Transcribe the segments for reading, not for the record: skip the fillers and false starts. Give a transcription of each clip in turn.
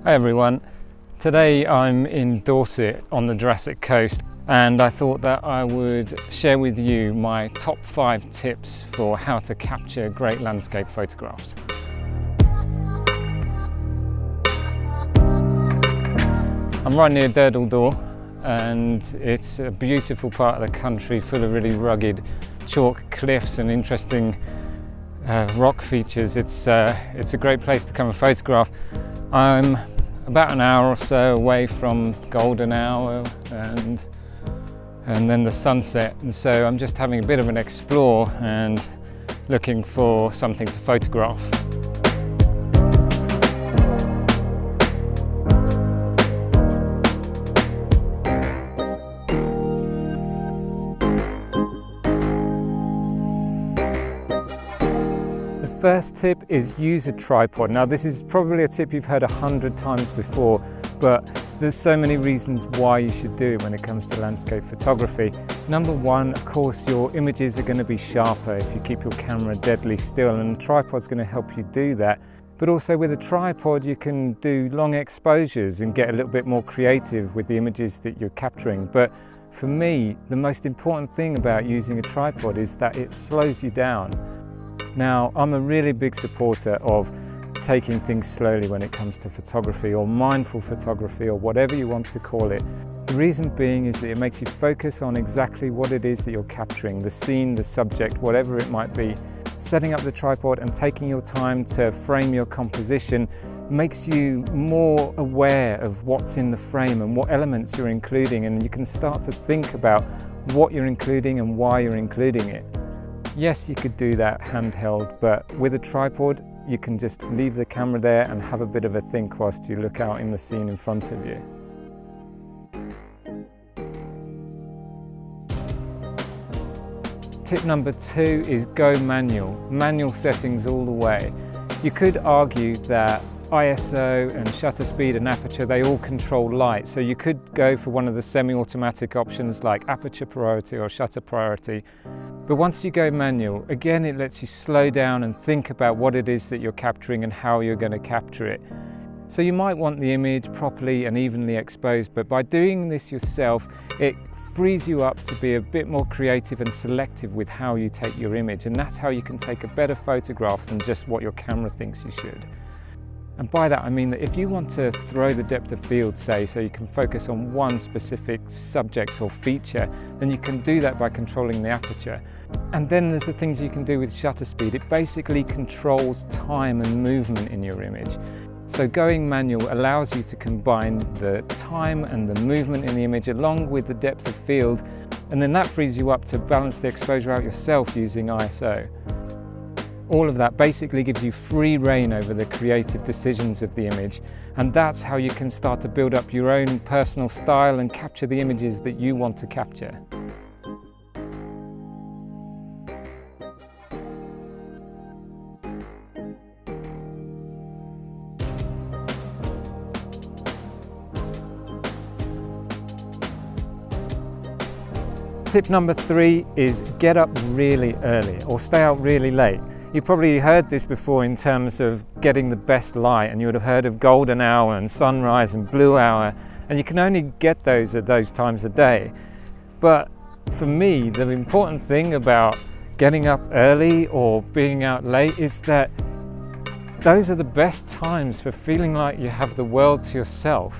Hi everyone, today I'm in Dorset on the Jurassic Coast and I thought that I would share with you my top 5 tips for how to capture great landscape photographs. I'm right near Durdledore and it's a beautiful part of the country full of really rugged chalk cliffs and interesting rock features. It's a great place to come and photograph. I'm about an hour or so away from golden hour and then the sunset, and so I'm just having a bit of an explore and looking for something to photograph. The first tip is use a tripod. Now this is probably a tip you've heard 100 times before, but there's so many reasons why you should do it when it comes to landscape photography. Number one, of course, your images are going to be sharper if you keep your camera deadly still, and the tripod's going to help you do that. But also with a tripod you can do long exposures and get a little bit more creative with the images that you're capturing. But for me, the most important thing about using a tripod is that it slows you down. Now, I'm a really big supporter of taking things slowly when it comes to photography, or mindful photography, or whatever you want to call it. The reason being is that it makes you focus on exactly what it is that you're capturing, the scene, the subject, whatever it might be. Setting up the tripod and taking your time to frame your composition makes you more aware of what's in the frame and what elements you're including, and you can start to think about what you're including and why you're including it. Yes, you could do that handheld, but with a tripod, you can just leave the camera there and have a bit of a think whilst you look out in the scene in front of you. Tip number 2 is go manual. Manual settings all the way. You could argue that ISO and shutter speed and aperture, they all control light. So you could go for one of the semi-automatic options like aperture priority or shutter priority. But once you go manual, again, it lets you slow down and think about what it is that you're capturing and how you're going to capture it. So you might want the image properly and evenly exposed, but by doing this yourself, it frees you up to be a bit more creative and selective with how you take your image. And that's how you can take a better photograph than just what your camera thinks you should. And by that I mean that if you want to throw the depth of field, say, so you can focus on one specific subject or feature, then you can do that by controlling the aperture. And then there's the things you can do with shutter speed. It basically controls time and movement in your image. So going manual allows you to combine the time and the movement in the image along with the depth of field, and then that frees you up to balance the exposure out yourself using ISO. All of that basically gives you free rein over the creative decisions of the image, and that's how you can start to build up your own personal style and capture the images that you want to capture. Tip number 3 is get up really early or stay out really late. You've probably heard this before in terms of getting the best light, and you would have heard of golden hour and sunrise and blue hour, and you can only get those at those times of day. But for me, the important thing about getting up early or being out late is that those are the best times for feeling like you have the world to yourself.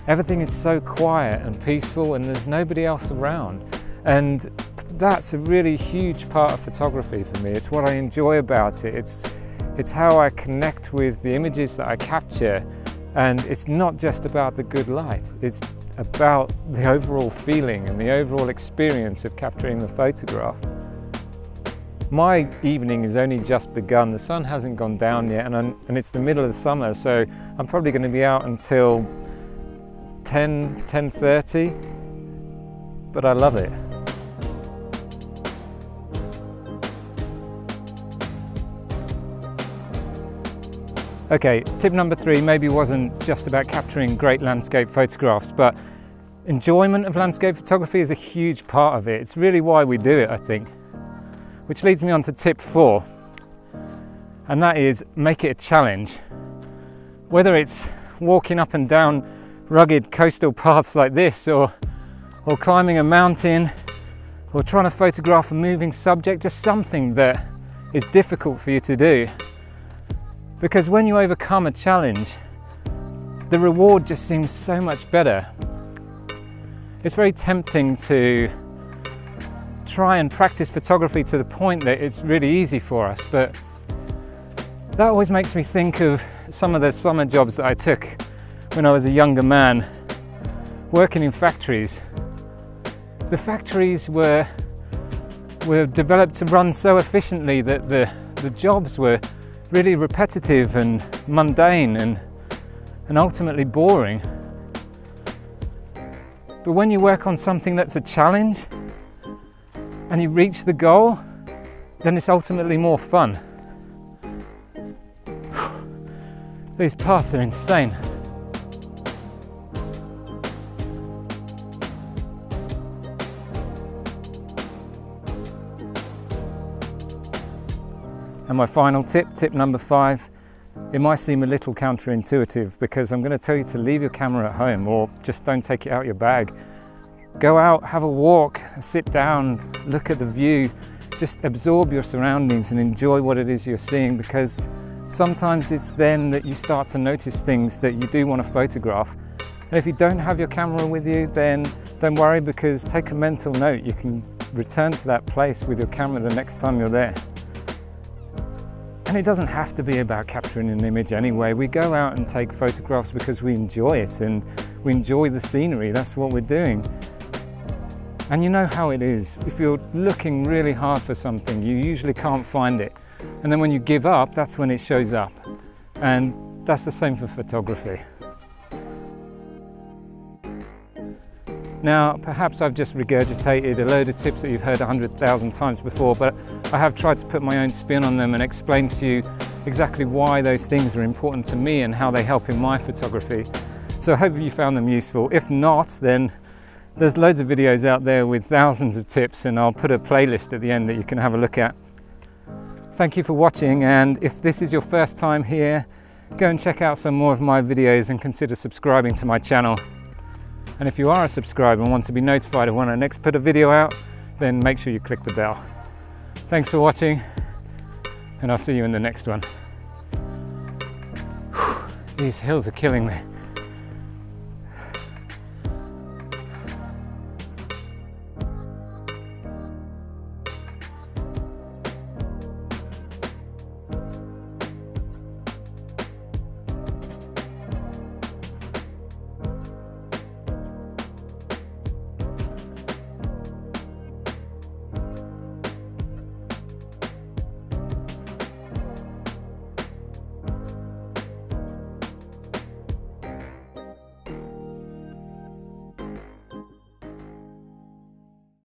Everything is so quiet and peaceful and there's nobody else around. And that's a really huge part of photography for me. It's what I enjoy about it. It's how I connect with the images that I capture. And it's not just about the good light. It's about the overall feeling and the overall experience of capturing the photograph. My evening has only just begun. The sun hasn't gone down yet, and it's the middle of the summer, so I'm probably going to be out until 10:30, but I love it. Okay, tip number 3 maybe wasn't just about capturing great landscape photographs, but enjoyment of landscape photography is a huge part of it. It's really why we do it, I think. Which leads me on to tip 4, and that is make it a challenge. Whether it's walking up and down rugged coastal paths like this, or climbing a mountain, or trying to photograph a moving subject, just something that is difficult for you to do. Because when you overcome a challenge, the reward just seems so much better. It's very tempting to try and practice photography to the point that it's really easy for us, but that always makes me think of some of the summer jobs that I took when I was a younger man, working in factories. The factories were developed to run so efficiently that the jobs were really repetitive and mundane and ultimately boring. But when you work on something that's a challenge and you reach the goal, then it's ultimately more fun. These paths are insane. And my final tip, tip number 5, it might seem a little counterintuitive because I'm going to tell you to leave your camera at home, or just don't take it out your bag. Go out, have a walk, sit down, look at the view, just absorb your surroundings and enjoy what it is you're seeing, because sometimes it's then that you start to notice things that you do want to photograph. And if you don't have your camera with you, then don't worry, because take a mental note. You can return to that place with your camera the next time you're there. And it doesn't have to be about capturing an image anyway. We go out and take photographs because we enjoy it and we enjoy the scenery. That's what we're doing. And you know how it is. If you're looking really hard for something, you usually can't find it. And then when you give up, that's when it shows up. And that's the same for photography. Now, perhaps I've just regurgitated a load of tips that you've heard 100,000 times before, but I have tried to put my own spin on them and explain to you exactly why those things are important to me and how they help in my photography. So I hope you found them useful. If not, then there's loads of videos out there with thousands of tips, and I'll put a playlist at the end that you can have a look at. Thank you for watching, and if this is your first time here, go and check out some more of my videos and consider subscribing to my channel. And if you are a subscriber and want to be notified of when I next put a video out, then make sure you click the bell. Thanks for watching, and I'll see you in the next one. These hills are killing me.